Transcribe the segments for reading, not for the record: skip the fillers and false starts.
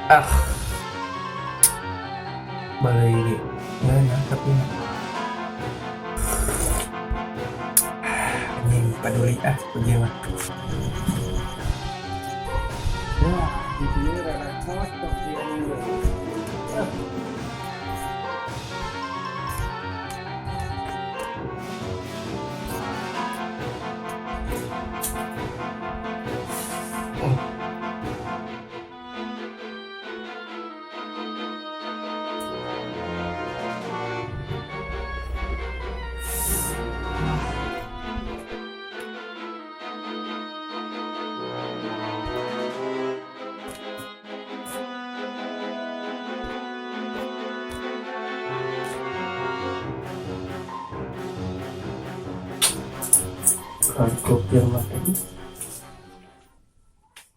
Ah, balik mana tapi anjing peduli pergi mah. Ya, di sini rada cocok dia ini. Gokil mah tadi.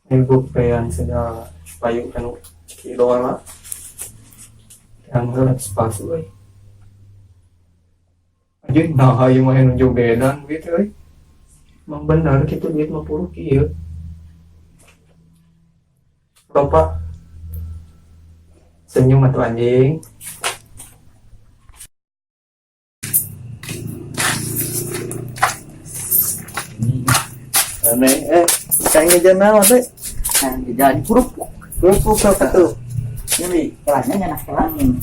Ibu peyan segala payung kan kilo lah. Yang gelas sepatu euy. Anjing nah ayo main nunjuk bedan gitu euy. Emang benar gitu duit 50 kieu. Bapak senyum atuh anjing. Aneh, kayaknya jangan deh. Nah, jadi kerupuk. Kerupuk apa tuh? Jadi kelasnya nyanak kelangin.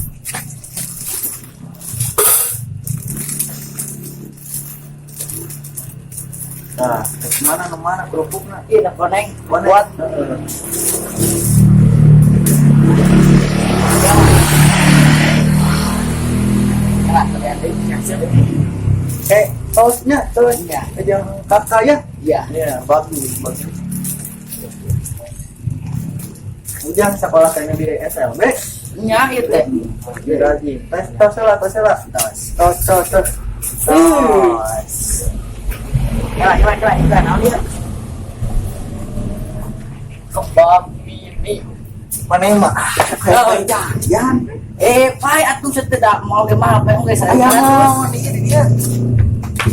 Nah, mana kerupuknya? Iya, koneng. Mana? Buat. Nah, ternyata hasil. Tosnya, Iya. yang kakak ya? Iya. Iya, bagus. Ujang sekolah kayaknya di SLB. Nya itu teh. Rajin. Tos lah. Tos. Tos. Kela. Naon dia? Kebab mini. Mana yang mah? Oh, jangan. Pai atuh setedak mau ge mah apa geus saya. Dia.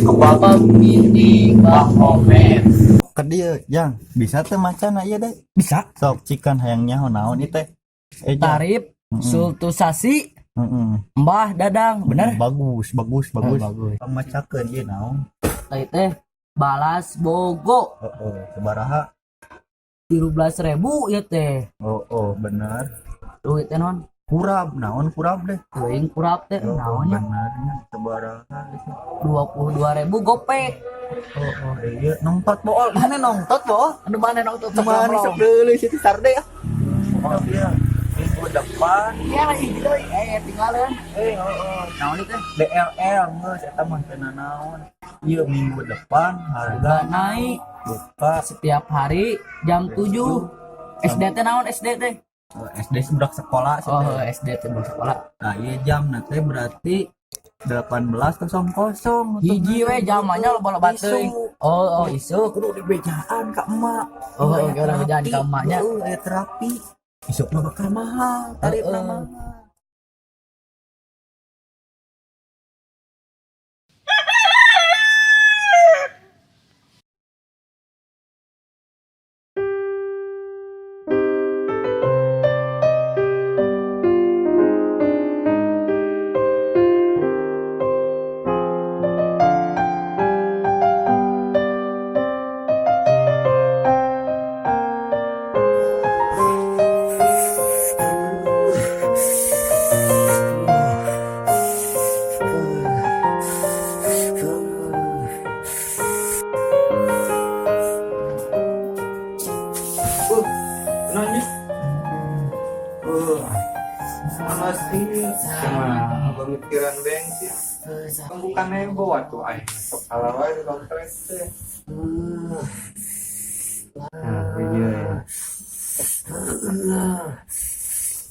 Kebab mini Bang Momen. Ke dia yang bisa teh macan aja deh Bisa. sok cikan hayangnya naon itu teh Jang. Tarif sultusasi Mbah Dadang bener bagus bagus. pemacakeun ieu naon tadi teh balas bogo sabaraha 13.000 ya teh bener duit teh non kurab naon kurab deh teuing kurap teh naonnya benernya sabaraha 22.000 gopek iya nongtot bool mana nongtot bool anu mana nong tuh mana sok deuleuh situ sarde ya dia minggu depan iya lagi gitu tinggalin naon itu teh DLL geus eta mah teu naon ieu minggu depan harga naik buka setiap hari jam 7 SD teh naon SD teh SD seberak sekolah SD teh sekolah nah iya jam nanti berarti 18.00 hiji we zamannya loba teuing isu kudu di bejaan ka emak orang bejaan ka emaknya terapi isuk mah bakal mahal tarifna mah Nanya. Panas ini sama pemikiran bensin. Bukan heboh atuh ai. Sok salah wae di dompet teh. Nah, iya ya.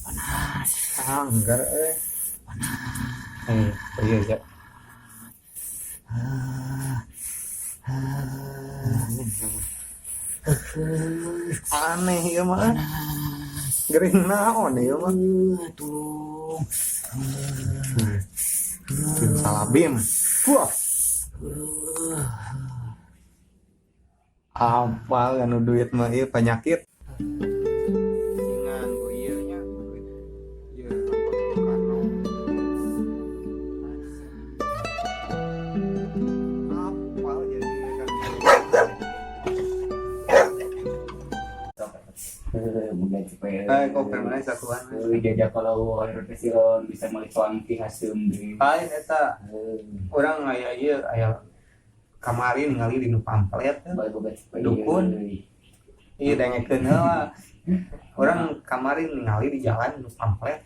Panas. Anggar iya ya. Aneh ya mah. Gering naon ya mah. Salabim. Wah. Apa kan duit mah ieu penyakit. Nganggo ieu nya. Bukan supaya kok permanen satuan. jajak kalau air pesiron bisa melipang ti hasem deui. Lain eta orang aya ieu aya kamari ningali di nu pamflet Boga supaya dukun. Ieu dengekeun heula. Orang kamari ningali di jalan nu pamflet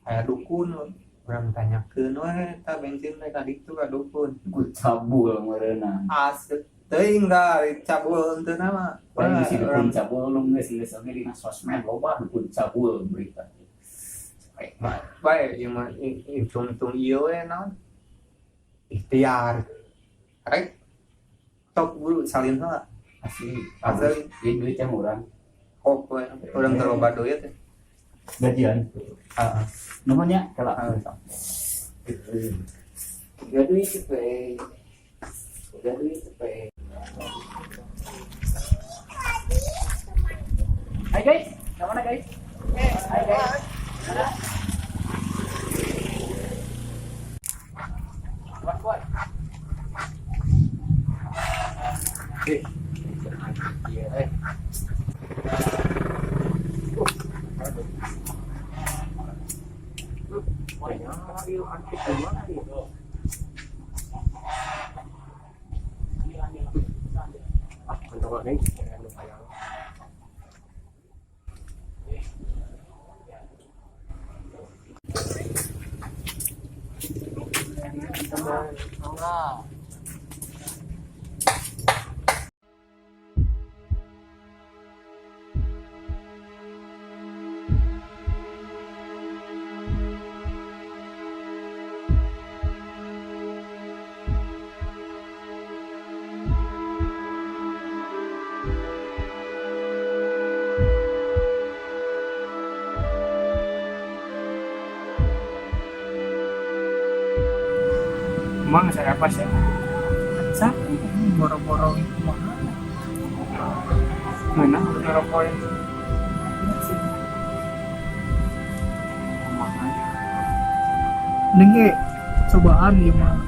aya dukun. Orang tanyakeun we eta bensin teh ka ditu ka dukun. cabul meureuna. Asli teuing da cabul teu nama. Paling si dukun cabul nu geus oge dina sosmed loba dukun cabul berita. Baik, ieu mah hitung-hitung ieu we naon? Ikhtiar. Rek tok buru salin heula. Asli Asli. Ieu duit yang urang. Kok we urang teu loba duit teh. Gajian. Heeh. Namanya kalau duit cepet. Duit cepet. Hai guys, kemana guys? Hai guys. Kuat. Iya. Emang saya apa sih? Satu, boro-boro itu mahal. Mana rokok itu? Ini cobaan ya mah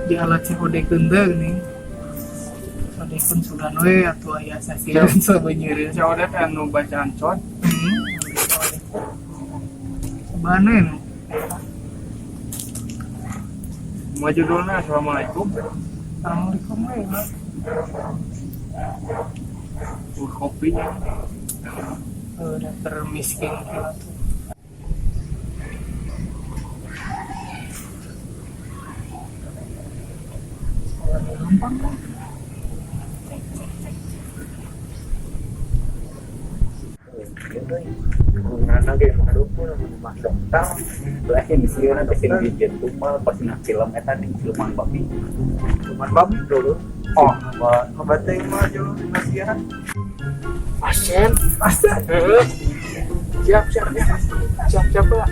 di alat COD kendeng nih. COD pun sudah we atau ayah sakiran sebenarnya. COD kan nu bacaan cod. Cobaannya mau judulnya Assalamualaikum. Assalamualaikum ya. Kopinya udah termiskin gitu. Gampang kan? Karena ge mah dukun mah dokter. Lain sieuna dosen di jentumal pas na film eta di filman babi. Cuman babi dulu. Oh, obat teh mah jeung nasihat. Pasien. Siap Pak.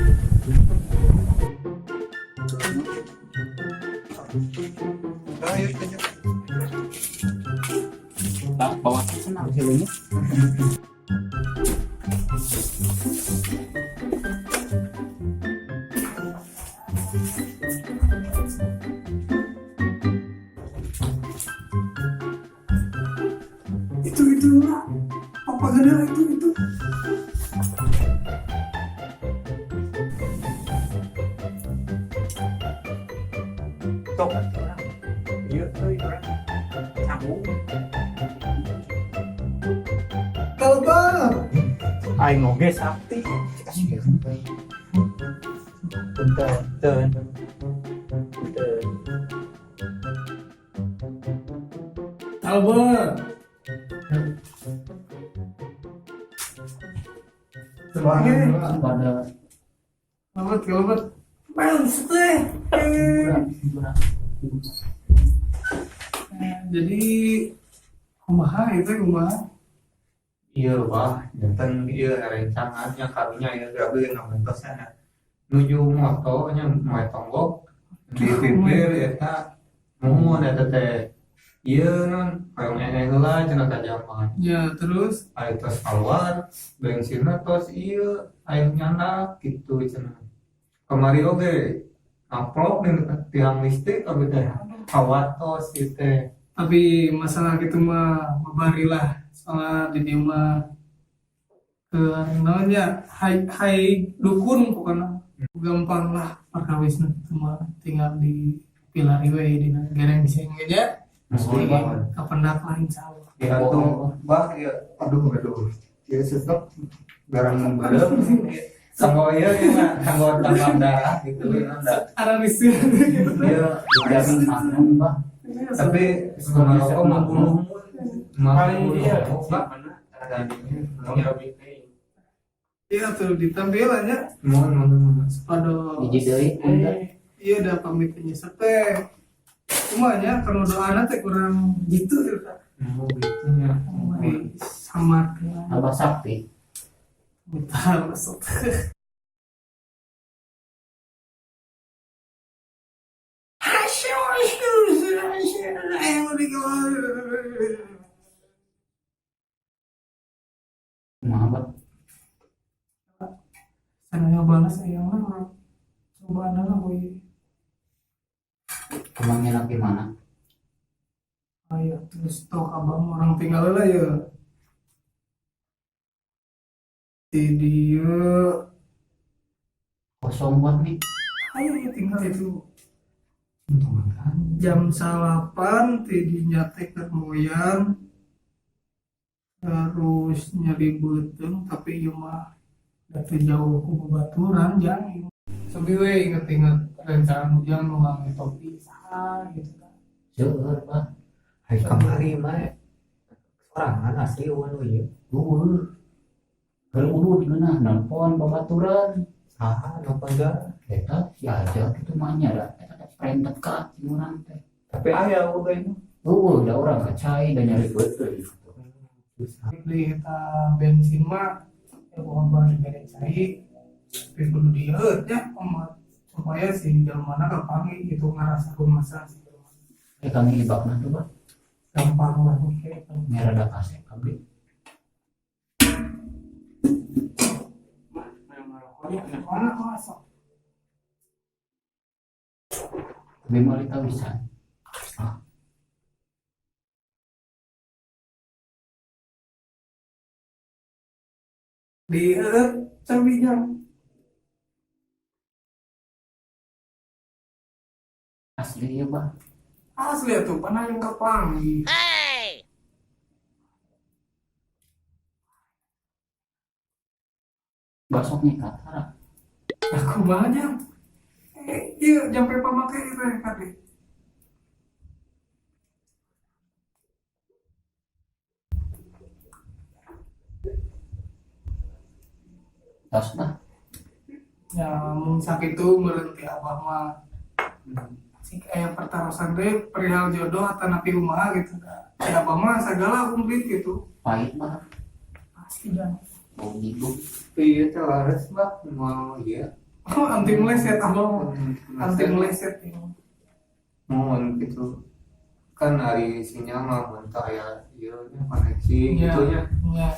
Ayo tunjuk. Tak bawa senang filmnya. Itu lah. Apa gana itu? Tok orang. Ieu teh orang. Sambung. Kalbar. Aing oge sakti. Punten. Kalbar. Sebagai Pada Kalbar. Teh. Jadi kumaha itu kumaha? Iya wah, jantan ieu rencangannya karunya ieu gabeun ngamentosna. Nuju moto nya moe tonggok di pipir eta mumun eta teh. Ieu non hoyong eneng heula cenah ka jaman. Ya terus Aya tos keluar, bensinna tos ieu aya nyandak kitu cenah. Kamari oge amplop di tiang listrik abi teh kawatos ieu teh. tapi masalah gitu mah babarilah soalnya di dia mah ke namanya hai dukun pokoknya gampang lah perkawis cuma tinggal di pilari we di gereng sing aja Nuhun, di Bah. kapendak lah insyaallah. Ya tuh, bah, ya, aduh, ya sesek, barang barang, sanggo ya, sanggo tambah darah gitu, ada, Ada riset ya, Jadi makna Mbak. tapi sama rokok membunuh, Paling iya bah, mana dan ada iya tuh ditampilannya mohon, pada Hiji deui punten. iya ada pamit penyesat teh cuma ya kalau doa teh kurang gitu ya Kak. gitunya, Di samar Abah sakti. bentar masuk Kumaha Mbak? saya balas yang mana coba adalah boy Kemangnya gimana? ayo terus toh abang orang tinggal lah ya di dia Kosong buat nih. ayo tinggal itu jam 8 tidinya teh kemoyan terus nyari beteng tapi ieu mah dari jauh ku babaturan jang sampai we inget-inget rencana ujang nu ngambil topi saha gitu kan Seueur Mbak. hai kamari mah, sorangan asli wanu ya, Duhur. Kalau udah di mana? Nelpon babaturan. saha, napa enggak, Eta si aja itu mahnya dah. Eta perintet ka si urang teh. tapi ayah udah ini, Da urang kacai da nyari beuteul. beli eta bensin mah ya bukan barang digede cai tapi kudu dieut ya supaya si jelmana kapangi itu ngarasa rumasan si jelmana Kami ibakna tuh Mbak. gampang lah oke Merah da kasep kabeh. mana masuk Tapi mau ditawisan. dieut cabinya Asli ya Mbak. asli tuh pernah yang kapangi Basoknya katara. aku banyak iya sampai pemakai kade Tas Mbak. ya mun sakitu merenti abah mah si kayak pertarusan deh perihal jodoh atau napi rumah gitu si abah mah segala komplit gitu Pahit Mbak. pasti jangan Bau hidup. iya terlaris bah, mau iya, anti meleset abah anti meleset ini mohon gitu, kan hari sinyal mah mentah ya, iya koneksi ya gitunya, ya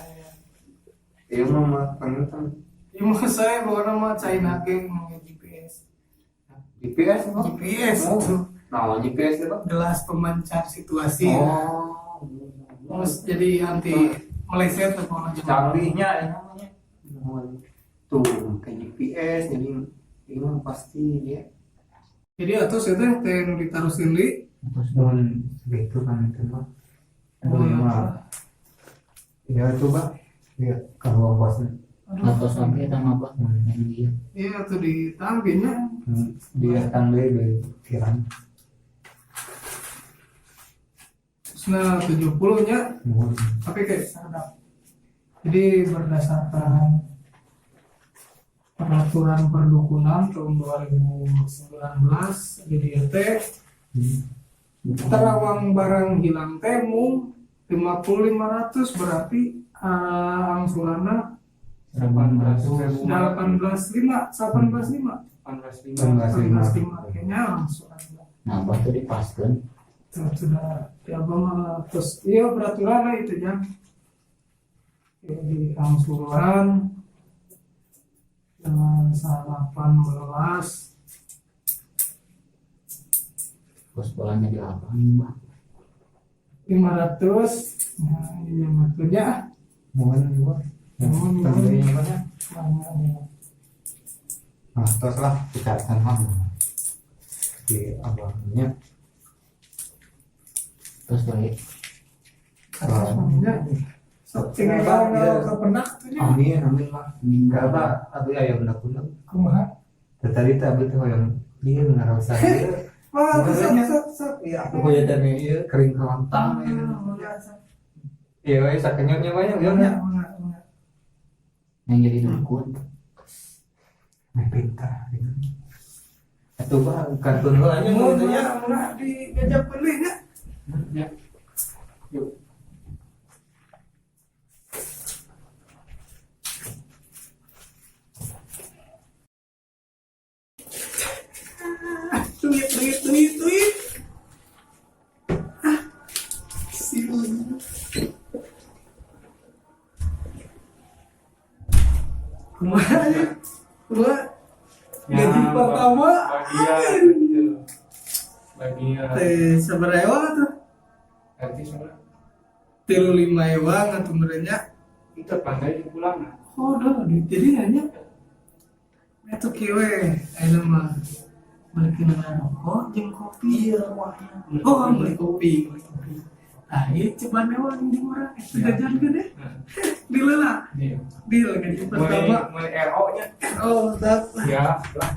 iya mah kan ya mau saya bawa nama China ke GPS GPS mah, GPS itu nah GPS itu, gelas pemancar situasi oh, terus jadi anti meleset atau macam canggihnya ya namanya, mohon tuh ke GPS, jadi ini mah pasti ya, jadi atau saya teh nu ditarusin di Terus mohon gitu kan itu mah, aduh ya mah, ya coba, ya kalau bosnya. atau sampai kita ngabah yang dia. iya tuh di tangkinya Dia tanggal di pikiran, nah 70 nya mohon tapi kayak sadap jadi berdasarkan peraturan perdukunan tahun 2019 jadi RT terawang barang hilang temu 50.500 berarti angsuranna 18.000, 18.5 kayaknya angsuranna Nah, abah tuh dipaskeun. sudah di abang terus iya peraturan lah itu ya di angsuran dengan 18 Terus bolanya di apa nih Mbak? 500 nah ini maksudnya mohon juga, Tentunya banyak. Banyak. Nah, terus lah kejahatan ham di abangnya. Terus baik. Semuanya. Sing kalau ke penak tuh nya. Amin lah. Enggak apa, aku ya yang benar-benar. Kumaha? Tadi tapi tuh yang dia ngerasa dia. Wah, Makanya, sok. Iya. aku punya tadi iya kering kelontang ya. Iya, wes sakitnya banyak ya. Yang jadi dukun. Nah, pintar. Itu bah kartun gua aja Mau gitu ya, di gajah beli ya. ya. Yuk. Tweet. Siun. Kumaha ya? Kumaha? Gaji pertama. Bagian Teh seberapa tuh? nanti semua 35 ewang atau merenya. kita pandai pulang. Oh, udah jadi hanya itu kiwe, ayo mah beli rokok, jeung kopi. Iya, Oh, beli kopi. Nah, ini coba newang di murah, jajan gede. Deal lah, Iya. deal gaji pertama. Mulai RO nya. Oh, tak. Ya, lah.